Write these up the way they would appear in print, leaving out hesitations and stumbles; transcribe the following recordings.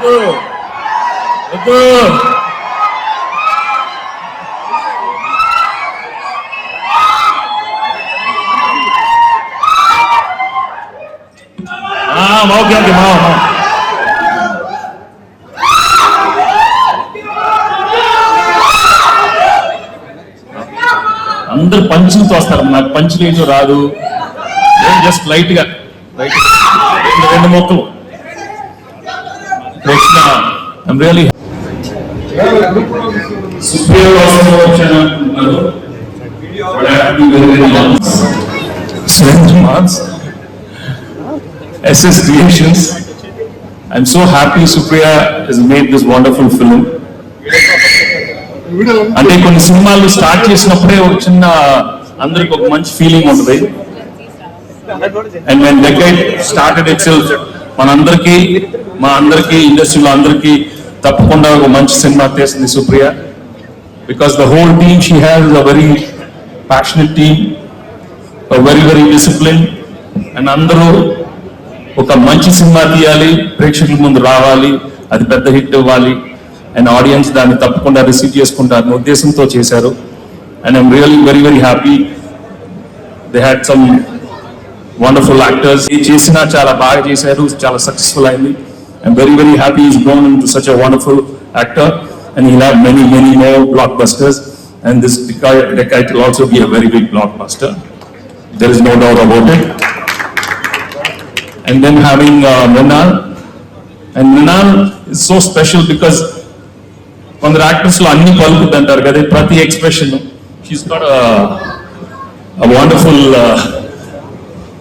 Okay okay మా అందరు పంచులతో వస్తారు, నాకు పంచులు ఏంటో రాదు, జస్ట్ లైట్ గా రెండు మొక్కలు really SS Creations. I'm so happy Supriya has made this wonderful film. అంటే కొన్ని సినిమాలు స్టార్ట్ చేసినప్పుడే ఒక చిన్న అందరికి ఒక మంచి ఫీలింగ్ ఉంటుంది. And when Decade started itself, మనందరికీ మా అందరికీ ఇండస్ట్రీలో అందరికీ తప్పకుండా ఒక మంచి సినిమా తీస్తుంది Supriya. Because the whole team she has a very passionate team, very very discipline. And అందరూ ఒక మంచి సినిమా తీయాలి, ప్రేక్షకుల ముందు రావాలి, అది పెద్ద హిట్ ఇవ్వాలి, అండ్ ఆడియన్స్ దాన్ని తప్పకుండా రిసీవ్ చేసుకుంటారనే ఉద్దేశంతో చేశారు. And I'm really very very happy. They had some wonderful actors. ఈ చేసినా చాలా బాగా చేశారు, చాలా సక్సెస్ఫుల్ అయింది. I'm very very happy is grown in to such a wonderful actor and he'll have many many more black busters and this Decade will also be a very big blockbuster. There is no doubt about it. And then having Mrinal, and Mrinal is so special because కొందరు actors లో అన్ని పలుకుద్ది అంటారు కదా, ప్రతి expression she's got a wonderful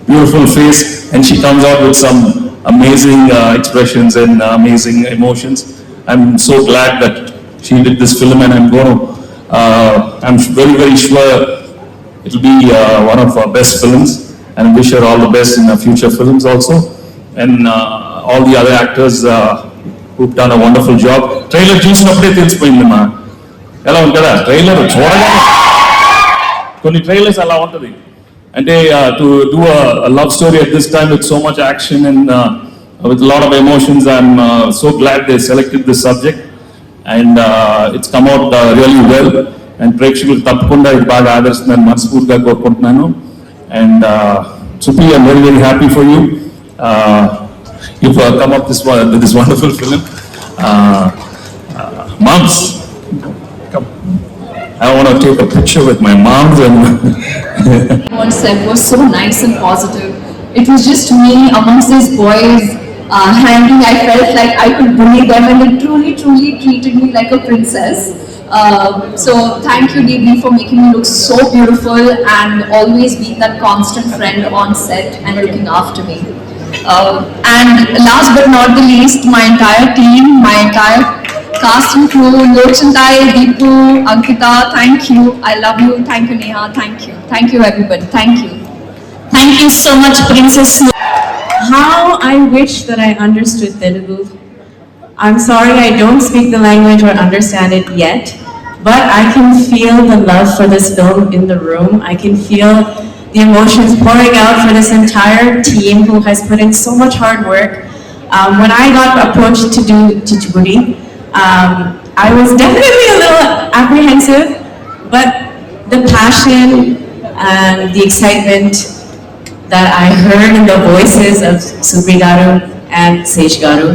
beautiful face and she comes out with some amazing expressions and amazing emotions. I'm so glad that she did this film and I'm very very sure it will be one of our best films and wish her all the best in her future films also, and all the other actors who've done a wonderful job. Trailer చూసినప్పుడే తెలిసిపోయింది మా ఎలా ఉంది కదా, trailer చూడగానే కొన్ని trailers అలా ఉంటుంది. అంటే to do a love story at this time with so much action and with a lot of emotions, I'm so glad they selected this subject and it's come out really well and ప్రేక్షకులు తప్పకుండా ఇది బాగా ఆదరిస్తుందని మనస్ఫూర్తిగా కోరుకుంటున్నాను. And Supi, I'm very very happy for you. You've come up with this wonderful film. Moms, come. I want to take a picture with my moms. And what said was so nice and positive. It was just me amongst these boys hanging. I felt like I could bully them, and they truly treated me like a princess. So thank you, DB, for making me look so beautiful and always being that constant friend on set and looking after me. And last but not the least, my entire team, my entire cast and crew, Lochantai, Deepu, Ankita, thank you. I love you. Thank you, Neha. Thank you. Thank you, everybody. Thank you. Thank you so much, Princess. How I wish that I understood Telugu. I'm sorry I don't speak the language or understand it yet, but I can feel the love for this film in the room. I can feel the emotions pouring out for this entire team who has put in so much hard work. When I got approached to do Djibouti, I was definitely a little apprehensive, but the passion and the excitement that I heard in the voices of Supri Garu and Sej Garu,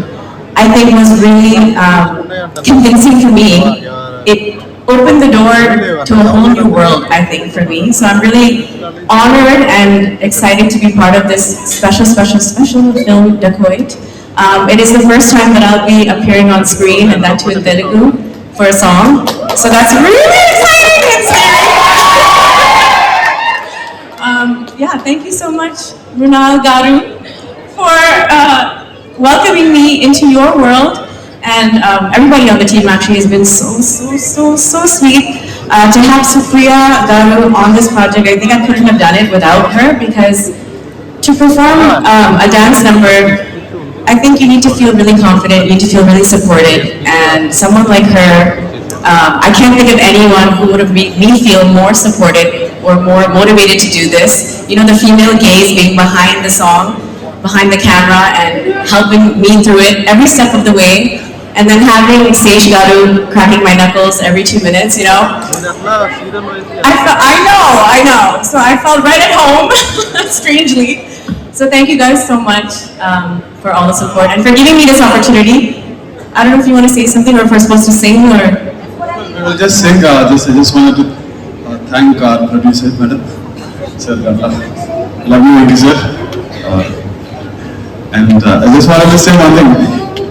I think was really convincing for me. It opened the door to a whole new world, I think, for me. So I'm really honored and excited to be part of this special film, Decade. It is the first time that I'll be appearing on screen, and that too in Telugu, for a song. So that's really exciting and scary. Yeah, thank you so much, Mrinal Garu, for welcoming me into your world. And everybody on the team actually has been so sweet. To have Supriya Garu on this project, I think I couldn't have done it without her, because to perform a dance number, I think you need to feel really confident, you need to feel really supported, and someone like her, I can't think of anyone who would have made me feel more supported or more motivated to do this. You know, the female gaze being behind the song, behind the camera and helping me through it every step of the way. And then having Sage Garu cracking my knuckles every 2 minutes, you know. I know. So I felt right at home, strangely. So thank you guys so much for all the support and for giving me this opportunity. I don't know if you want to say something or if we're supposed to sing or. I will just sing this. I just wanted to thank our producer, madam. Sir, love you, Vicky sir. And I just wanted to say one thing.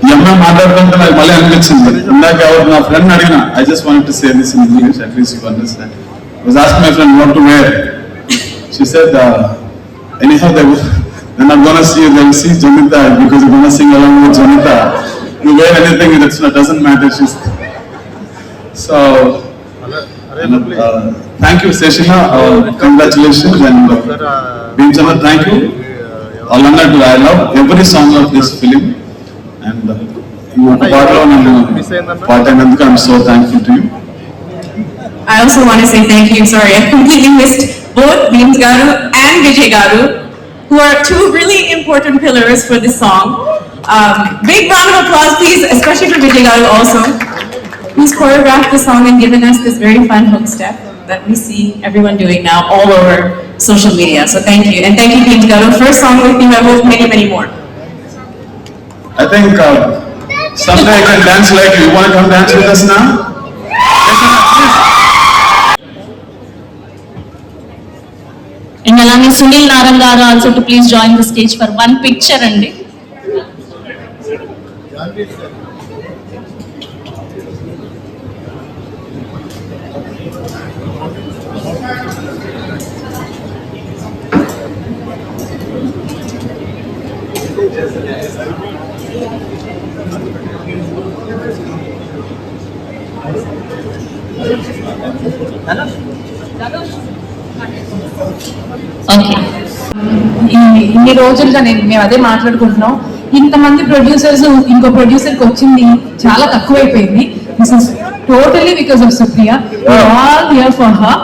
ఈ అమ్మాయి మాట్లాడుతుంటే నాకు మళ్ళీ అనిపించింది ఇందాక ఎవరు నా friend అడిగినా I just wanted to say this in English at least you understand I was asking my friend what to where she said anyhow then I'm gonna see Janita because you're gonna sing along with Janita. You wear anything, it doesn't matter. So thank you Seshina, congratulations and Bhinjana, thank you. Alana, I love every song of this film and you are part and I'm so thankful to you. I also want to say thank you. Sorry, I completely missed both Beams Garu and Vijay Garu, who are two really important pillars for this song. Big round of applause, please, especially for Vijay Garu also, who's choreographed the song and given us this very fun hook step that we see everyone doing now all over social media. So thank you. And thank you, Beams Garu. First song with you, I hope many, many more. I think someday I can dance like you. You want to come dance with us now? And along Sunil Narang garu also to please join the stage for one picture andi. Okay. ఇన్ని రోజులుగా మేము అదే మాట్లాడుకుంటున్నాం. ఇంతమంది producers ఇంకో ప్రొడ్యూసర్కి వచ్చింది చాలా తక్కువైపోయింది. This is totally because of Supriya. All here for her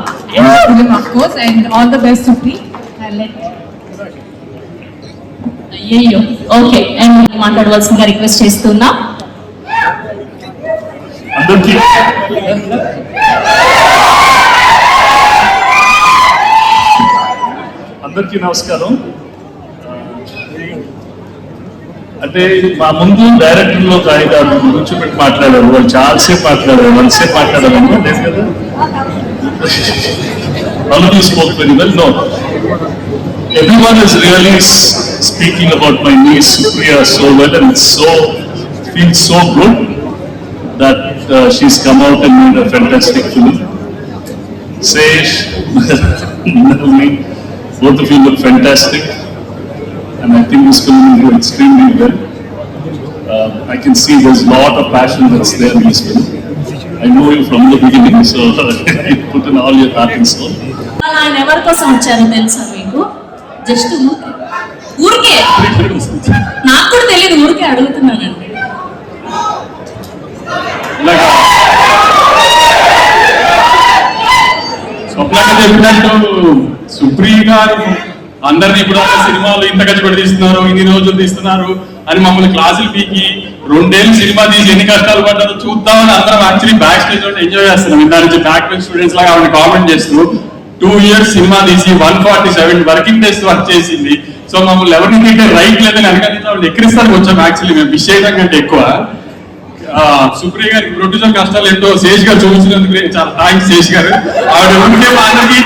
and of course and all the best Supri. అయ్యో ఓకే అండ్ మాట్లాడవలసిందిగా రిక్వెస్ట్ చేస్తున్నా. అందరికీ నమస్కారం. అంటే మా ముందు డైరెక్టర్లో ఒక ఐదు కూర్చోబెట్టి మాట్లాడారు. వాళ్ళు చాలాసేపు మాట్లాడారు, ఎంతసేపు మాట్లాడారు లేదు కదా. Already spoke very well. No, everyone is really speaking about my niece Supriya so well, and feels so good that she's come out and made a fantastic film. Sage, Nalini, both of you look fantastic, and I think this film will do extremely well. I can see there's a lot of passion that's there in this film. I know you from the beginning, so you put in all your heart and soul. ఆయన ఎవరి కోసం వచ్చారో తెలుసా మీకు? Just ఊరికే నాకు కూడా తెలియదు, ఊరికే అడుగుతున్నానండి. స్వప్నంగా చెప్పినట్టు సుప్రియ గారు అందరినీ ఇప్పుడు సినిమాలు ఇంత కష్టపడి తీస్తున్నారు, ఇన్ని రోజులు తీస్తున్నారు అని మమ్మల్ని క్లాసులు పీకి 2 ఏళ్ళు సినిమా తీసి ఎన్ని కష్టాలు పడ్డారో చూద్దామని అందరం యాక్చువల్లీ బ్యాక్ స్టేజ్ లో ఎంజాయ్ చేస్తున్నాం. ఇందా నుంచి బ్యాక్ బెంచ్ స్టూడెంట్స్ లాగా ఆవిడ కామెంట్ చేస్తూ 2 years సినిమా తీసి 147 వర్కింగ్ డేస్ వర్క్ చేసింది. సో మమ్మల్ని ఎవరిని తింటే రైట్ లేదని అడగడానికి ఆవిడ ఎక్కిరిస్తానికి వచ్చాం. యాక్చువల్లీ మేము విష్ చేయడం కంటే ఎక్కువ సుప్రియ గారికి ప్రొడ్యూసర్ కష్టాలు ఏంటో శేష్ గారు చూపించినందుకు చాలా థ్యాంక్స్ శేష్ గారు. ఆవిడ ఉంటే మా అందరికీ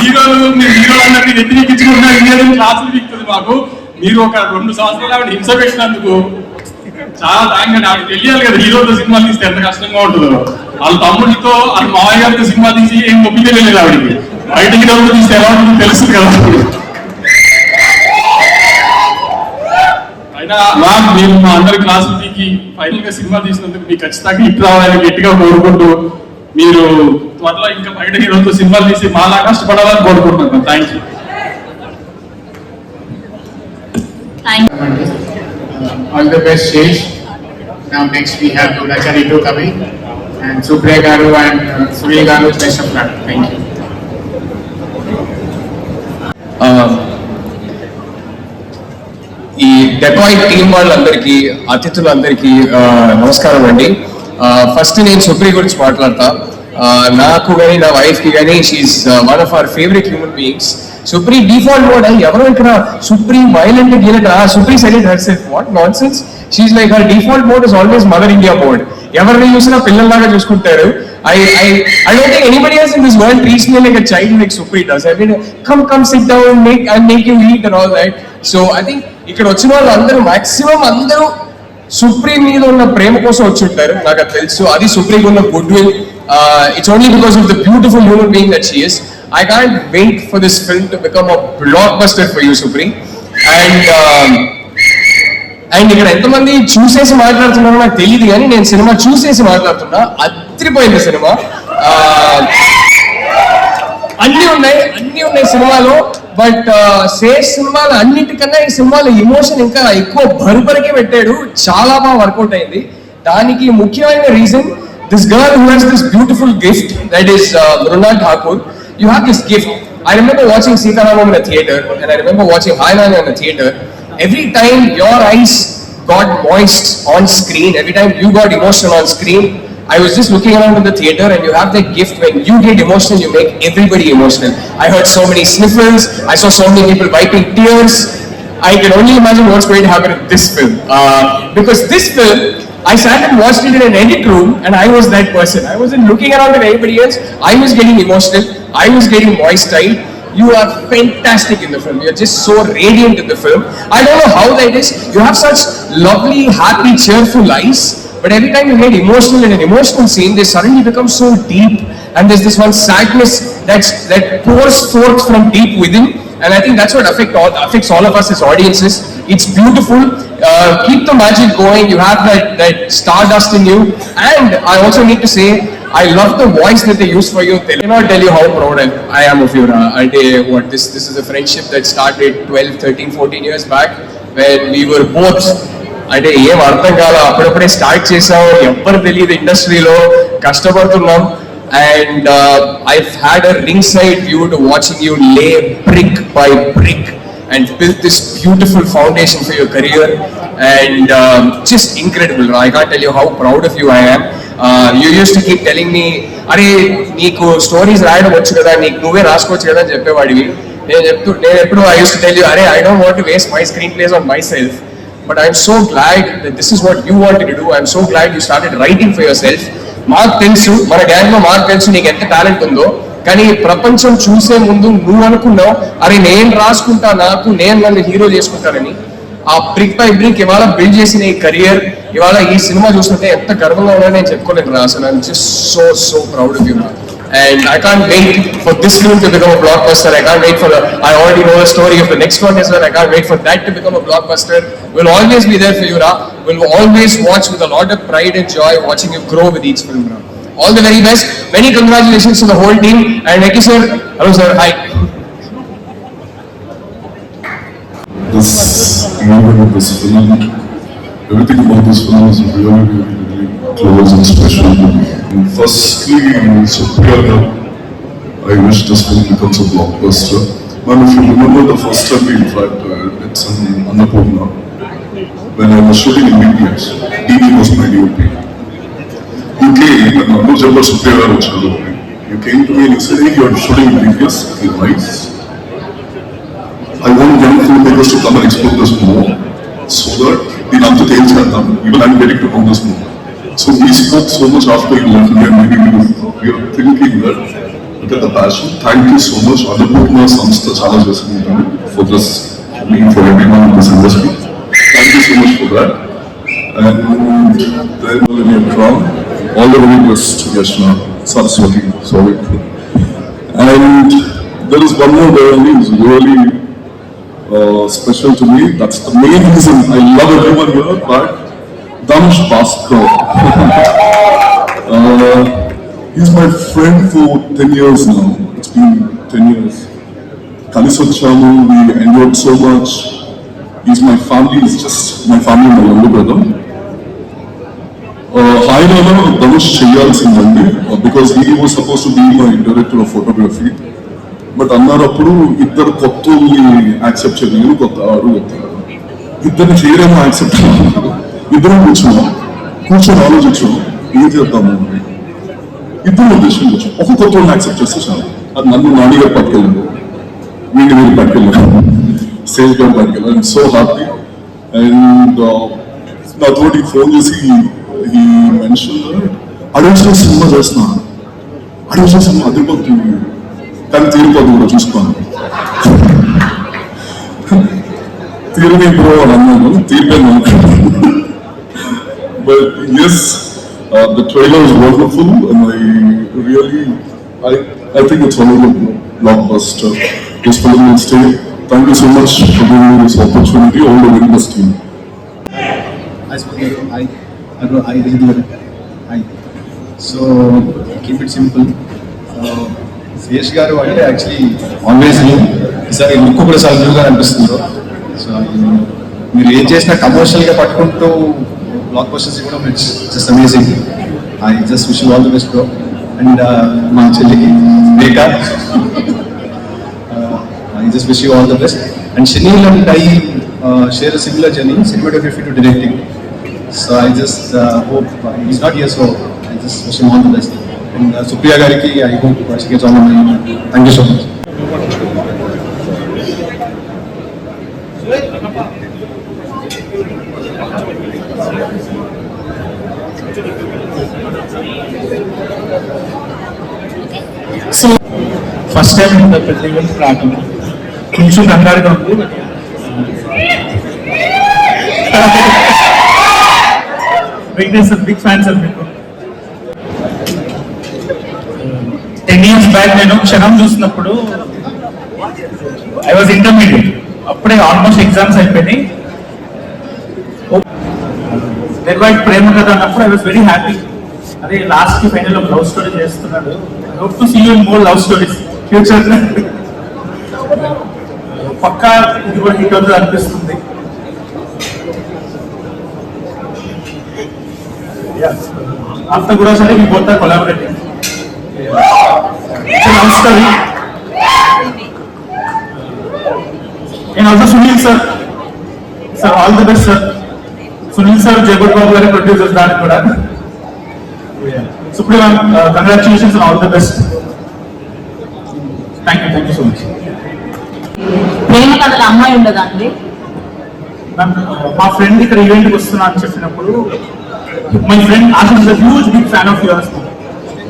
హీరోలందరికీ వ్యతిరేకించుకుంటున్నారు, ఇంజనీరింగ్ క్లాసులు దిగుతుంది మాకు. మీరు ఒక 2 సంవత్సరాలు ఆవిడ హింస పెట్టినందుకు చాలా థ్యాంక్ అండి. ఆవిడ తెలియాలి కదా హీరోతో సినిమాలు తీస్తే ఎంత కష్టంగా ఉంటుందో. వాళ్ళ తమ్ముడితో వాళ్ళ మామయ్య గారితో సినిమా తీసి ఏం నొప్పి తెలియలేదు ఆవిడకి. బయట హీరోతో తీస్తే ఎలా ఉంటుందో తెలుస్తుంది కదా. అయినా మీరు మా అందరి క్లాసులు దిగి ఫైనల్ గా సినిమా తీసినందుకు మీకు ఖచ్చితంగా హిట్ రావాలని గట్టిగా కోరుకుంటూ మీరు త్వరలో ఇంకా బయట హీరోతో సినిమాలు తీసి మాలా కష్టపడాలని కోరుకుంటున్నాను. Thank you. All the best, Shesh. Now next we have Gulachari to coming and Supriya Garu and Sunil Garu. Best of luck. Thank you. Dacoit team వాళ్ళందరికీ, అతిథులందరికీ నమస్కారం అండి. ఫస్ట్ నేను సుప్రీ గురించి మాట్లాడతా. నాకు కానీ నా వైఫ్ కి కానీ she one of our favourite human beings. సుప్రీ డిఫాల్ట్ మోడ్ ఎవరో ఇక్కడ సుప్రీ వైలెంట్ గీలట సుప్రీ select herself, what nonsense. She like her default mode is always mother India mode. ఎవరిని చూసినా పిల్లల్లాగా చూసుకుంటారు. I don't think anybody else in this world treats me like a child like Supri does. I mean, come sit down, make you eat and all that. So I think ఇక్కడ వచ్చిన వాళ్ళు అందరూ maximum అందరూ సుప్రీ మీద ఉన్న ప్రేమ కోసం వచ్చి ఉంటారు, నాకు అది తెలుసు. అది సుప్రీకి ఉన్న good will. It's only because of the beautiful human being that she is. I can't wait for this film to become a blockbuster for you, Supri. And ఇక్కడ ఎంతమంది చూసేసి మాట్లాడుతున్నారో నాకు తెలియదు, కానీ నేను సినిమా చూసేసి మాట్లాడుతున్నా. అదిరిపోయింది సినిమా. అన్నీ ఉన్నాయి సినిమాలో. బట్ సినిమాలు అన్నిటికన్నా ఈ సినిమాలో ఎమోషన్ ఇంకా ఎక్కువ భరుపరికే పెట్టాడు. చాలా బాగా వర్కౌట్ అయింది. దానికి ముఖ్యమైన reason this girl who has this beautiful gift, that is Mrunal Thakur. You have this gift. I remember watching Sitaramam in a theater, and I remember watching Hi Nani in a theater. Every time your eyes got moist on screen, every time you got emotional on screen, I was just looking around in the theater, and you have that gift. When you get emotional, you make everybody emotional. I heard so many sniffles. I saw so many people wiping tears. I can only imagine what's going to happen in this film. Because this film, I sat and watched it in an edit room, and I was that person. I wasn't looking around at anybody else. I was getting emotional. I was getting moist-eyed. You are fantastic in the film. You're just so radiant in the film. I don't know how that is. You have such lovely, happy, cheerful eyes, but every time you get emotional in an emotional scene, they suddenly become so deep, and there's this one sadness that pours forth from deep within. And I think that's what affects all of us as audiences. It's beautiful. Keep the magic going. You have that stardust in you. And I also need to say, I love the voice that they use for you. I cannot tell you how proud I am of you. This is a friendship that started 12, 13, 14 years back when we were both. అంటే ఏం అర్థం కాల, అప్పుడప్పుడే start చేసాం, ఎవ్వరు తెలియదు ఇండస్ట్రీలో, కష్టపడుతున్నాం. And I've had a ringside view to watching you lay brick by brick and build this beautiful foundation for your career. And just incredible. I can't tell you how proud of you I am. You used to keep telling me, అరే నీకు stories రాయడం వచ్చు కదా, నీకు నువ్వే రాసుకోవచ్చు కదా అని చెప్పేవాడివి. నేను ఎప్పుడు I used to tell you, అరే I don't want to waste my screenplays on myself. But I'm so glad that this is what you wanted to do. I'm so glad you started writing for yourself. మాకు తెలుసు, మన gang లో మాకు తెలుసు నీకు ఎంత talent ఉందో, కానీ ప్రపంచం చూసే ముందు నువ్వు అనుకున్నావు, అరే నేను రాసుకుంటా, నేను నన్ను హీరో చేసుకుంటానని. ఆ బ్రిక్ బై బ్రిక్ ఇవాళ బిల్డ్ చేసిన ఈ కెరియర్, ఇవాళ ఈ సినిమా చూస్తుంటే ఎంత గర్వంగా ఉన్నా నేను చెప్పుకోలేను రా. అసలు I'm just so proud of you. And I can't wait for this film to become a blockbuster. I can't wait I already know the story of the next one as well. I can't wait for that to become a blockbuster. We'll always be there for you, Ra. We'll always watch with a lot of pride and joy watching you grow with each film, Ra. All the very best. Many congratulations to the whole team. And Neki sir, hello sir, hi. This evening of this film, everything about this film is really close and special to me. And firstly, Supriya, I wish this film becomes a blockbuster. Man, if you remember the first time we interacted, it's in Annapurna, when I was shooting in BTS. DB was my DOP. You came, and Anu Jabbar Supriya Rachadu. You came to me and you said, hey, you're shooting in BTS, it's nice. I want young filmmakers to come and explore this more, so that the Namtu Tales can come. Even I'm getting to know this more. So we spoke so much after you left me, and maybe we are thinking that, look at the passion. Thank you so much, Annapurna Samstha Chala Jasmine, for this, for everyone in this industry. Thank you so much for that. And then in your crown, all the very best, Yashna, Saraswati, sorry. And there is one more that is really special to me. That's the main reason I love everyone here, but Dhanush Bhaskar. He's my friend for 10 years now. It's been 10 years. Kalisochamu, we enjoyed so much. He's my family, he's just my family, my younger brother. Hi Nana, Dhanush Cheyalsindandi, because he was supposed to be my director of photography. But Annarappudu, iddaru kottolni accept cheyalani, kotta aadu చెప్తారు. ఇద్దరిని చేయలేమో accept ఇద్దరం కూర్చొని ఆలోచించాం ఏం చేద్దాము ఇద్దరు ఉద్దేశం వచ్చాం ఒక్కొక్క యాక్సెప్ట్ చేస్తే చాలు. అది నన్ను నాని గారు పట్టుకెళ్ళాను, వీళ్ళు పట్టుకెళ్ళాను, సేజ్ గారు పట్టుకెళ్ళాను. I'm so happy. అండ్ నాతోటి ఫోన్ చేసి ఈ మెన్షన్ అడిషనల్ సినిమా చేస్తున్నాను, అడిషనల్ సినిమా అదిరిపోతుంది కానీ తీరిపోతుంది కూడా చూసుకోను. తీరని బ్రో అని అన్నాను, తీరిపోయింది అనుకున్నాను. But yes, the trailer is wonderful and I think it's one of the blockbuster. This film will stay. Thank you so much for giving me this opportunity. All the very best team. Hi. So keep it simple. Sesh గారు అంటే actually always ఈసారి look కూడా చాలా న్యూగా అనిపిస్తున్నారు. So మీరు ఏం చేసినా కమర్షియల్గా పట్టుకుంటూ బ్లాక్ బస్టర్స్ ఇవ్వడం it's just amazing. I just wish you all the best bro. And మా చెల్లికి Rekha I just wish you all the best. And Shaneel and I share a similar journey, cinematography to directing. So I just hope he's not here, so I just wish him all the best. And Supriya Gariki, I hope she gets all the money. Thank you so much. So, first time in the festival ప్రారంభం కొంచెం కంగారుగా ఉంది. Weakness is big fans of people. 10 years back నేను క్షణం చూసినప్పుడు I was intermediate, అప్పుడే almost exams అయిపోయినాయి. నిర్వైట్ ప్రేమ కథ అన్నప్పుడు ఐ వాజ్ వెరీ హ్యాపీ. అదే లాస్ట్ కి ఫైనల్ ఒక లవ్ స్టోరీ చేస్తున్నాడు. I hope to see you in more love stories future. పక్కా ఇది కూడా హిట్ అవుతుంది అనిపిస్తుంది. ఆఫ్టర్ కూడా సరే మీ both are collaborating. It's a love story. And also Sunil sir, all the best sir. Sunil sir, Jayapur Babu garu producers dani kuda. Supriya ma'am, congratulations and all the best. Thank you so much. ప్రేమ కథల అమ్మాయి ఉండదండి. మా friend ఇక్కడ ఈవెంట్కి వస్తున్నా అని చెప్పినప్పుడు my friend Ashish is a huge big fan of yours.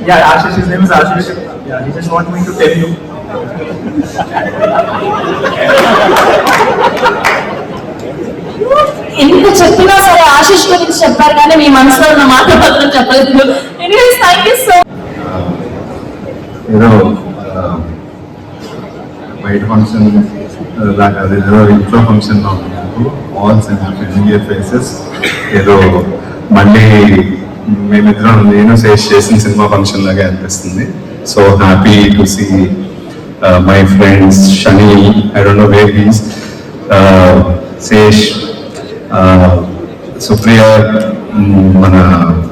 Yeah, Ashish, his name is Ashish. Yeah, he just wanted me to tell you. ఎంత చెప్పినా సరే ఆశిష్ గురించి చెప్పారు కానీ మీ మనసులో ఉన్న మాట మాత్రం చెప్పలేదు. Anyways, thank you so ఏదో బయట ఫంక్షన్ లాగా ఏదో ఇంట్లో ఫంక్షన్ ఆల్స్ అండ్ ఫెమిలియర్ ఫేసెస్. ఏదో మళ్ళీ మేమిద్దరం నేను శేష్ చేసిన సినిమా ఫంక్షన్ లాగా అనిపిస్తుంది. So happy to see my friends Shaneil, I don't know where he's, Sesh, Supriya, మన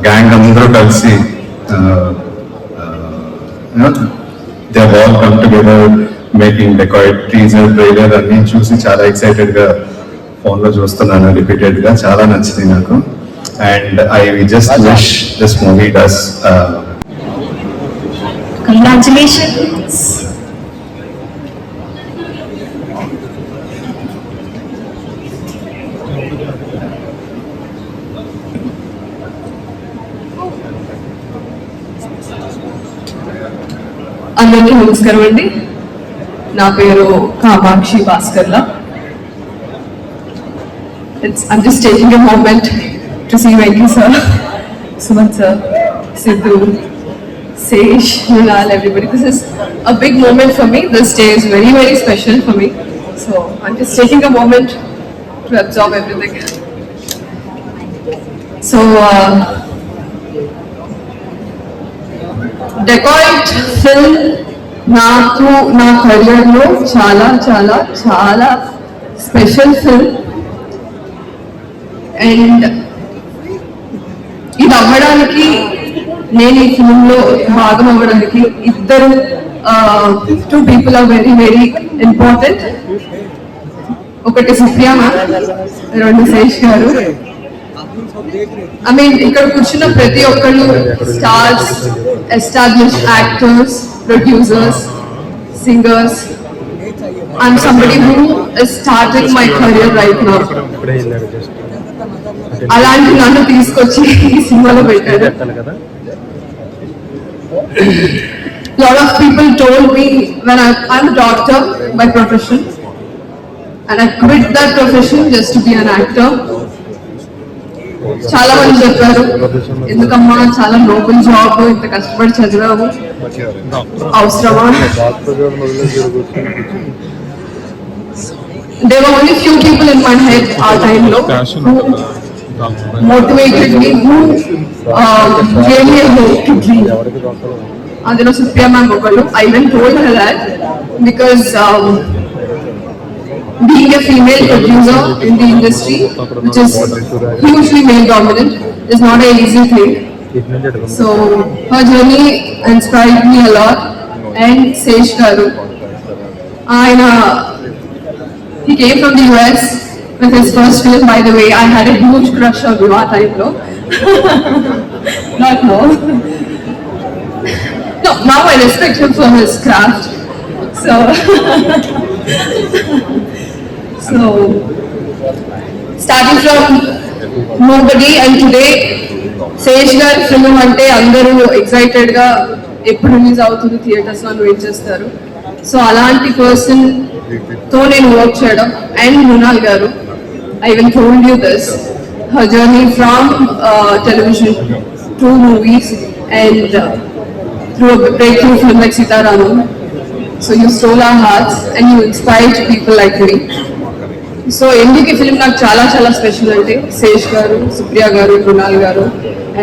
గ్యాంగ్ అందరూ కలిసి they have all come together making Dacoit teaser trailer అన్ని చూసి చాలా ఎక్సైటెడ్ గా ఫోన్ లో చూస్తున్నాను రిపీటెడ్ గా. చాలా నచ్చింది నాకు. And I just wish this movie does. congratulations. అందరికీ నమస్కారం అండి. నా పేరు Kamakshi Bhaskarla. I'm just taking a moment to see Venki sir, Suman sir, Sidhu, Sesh, Nunal, everybody. This is a big moment for me. This day is very, very special for me. So I'm just taking a moment to absorb everything. So dacoit film నాకు నా కెరియర్లో చాలా చాలా చాలా special film. And ఇది అవ్వడానికి, నేను ఈ ఫిల్మ్లో భాగం అవ్వడానికి ఇద్దరు two people are very very important. ఒకటి సుప్రియ మ్యామ్, రెండు శేష్ గారు. ఐ మీన్ ఇక్కడ కూర్చున్న ప్రతి ఒక్కళ్ళు stars, established actors, producers, singers. I'm somebody who is starting my career right now. అలాంటి నన్ను తీసుకొచ్చి ఈ సినిమాలో పెట్టారు. Lot of people told me when I'm a doctor by profession and I quit that profession just to be an actor. చాలా మంది చెప్పారు, ఎందుకమ్మా చాలా నోబెల్ జాబ్, ఇంత కష్టపడి చదివాము, అవసరమా? There were only few people in my head our time lo who motivated me, who gave me a hope to dream. Adilo Supriya ma'am okallu. I even told her that because being a female producer in the industry, which is hugely male dominant, is not an easy thing. So her journey inspired me a lot. And Sesh garu, he came from the US with his first film. By the way, I had a huge crush on him at time, no? Not now. No, now I respect him for his craft. So, starting from nobody and today, Sesh గారి film అంటే అందరూ excited గా ఎప్పుడు release అవుతుంది theatres లో wait చేస్తారు. So అలాంటి person తో నేను వర్క్ చేయడం. అండ్ మృణాల్ గారు, I even told you this, her journey from television to movies and through a breakthrough film like Sitaramam. So you stole our hearts and you inspired people like me. So ఎందుకు ఈ film నాకు చాలా చాలా special అంటే శేష్ గారు, సుప్రియ గారు, మృణాల్ గారు,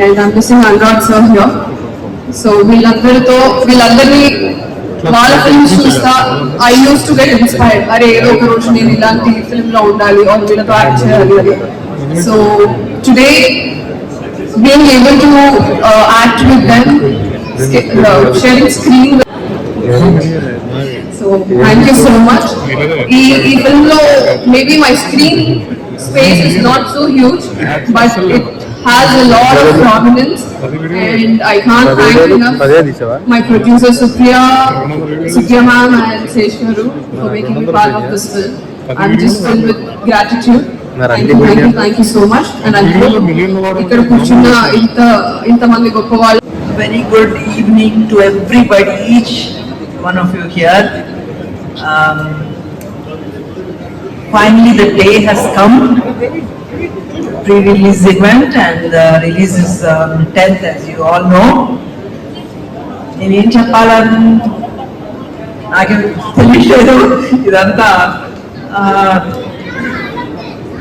and I'm missing Anurag sir here. So వీళ్ళందరినీ వాళ్ళ ఫిల్మ్స్ చూస్తా I use to get inspired. అరే ఏదో ఒక రోజు నేను ఇలాంటి ఫిల్మ్ లో ఉండాలి, వీళ్ళతో యాక్ట్ చేయాలి అని. So today being able to act with them, sharing screen. So thank you so much. ఈ ఫిల్మ్ లో maybe my screen space is not so huge, but it has a lot of prominence and I can't thank enough my producer Supriya ma'am and Sesh garu for making me part of this film. I'm just filled with gratitude. Thank you so much. And I hope ikkada kurchunna inta mandi goppa vallu. Very good evening to everybody, each one of you here. Finally the day has come. Pre-release event and the release is 10th, as you all know. నేనేం చెప్పాలని నాకు తెలియలేదు. ఇదంతా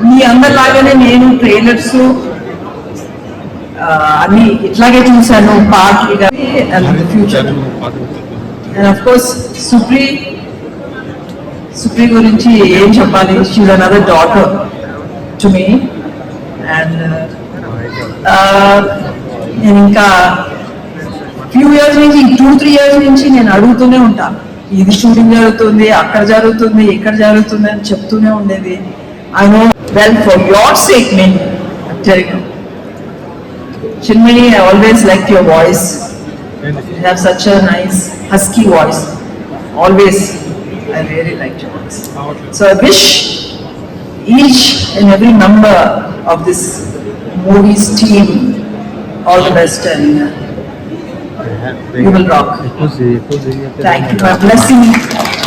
మీ అందరిలాగానే నేను trailers అన్ని ఇట్లాగే చూశాను పార్ట్లీగా. And future and of course Supri గురించి ఏం చెప్పాలి. She is another daughter to me. And నేను ఇంకా ఫ్యూ ఇయర్స్ నుంచి 2-3 ఇయర్స్ నుంచి నేను అడుగుతూనే ఉంటాను, ఇది షూటింగ్ జరుగుతుంది, అక్కడ జరుగుతుంది, ఇక్కడ జరుగుతుంది అని చెప్తూనే ఉండేది. I know well for your sake నేను జరిగాను. Chinmay, I always liked your voice. You have such a nice husky voice. Always, I really liked your voice. So I wish each and every member of this movies team all the best and you will rock. Thank you for blessing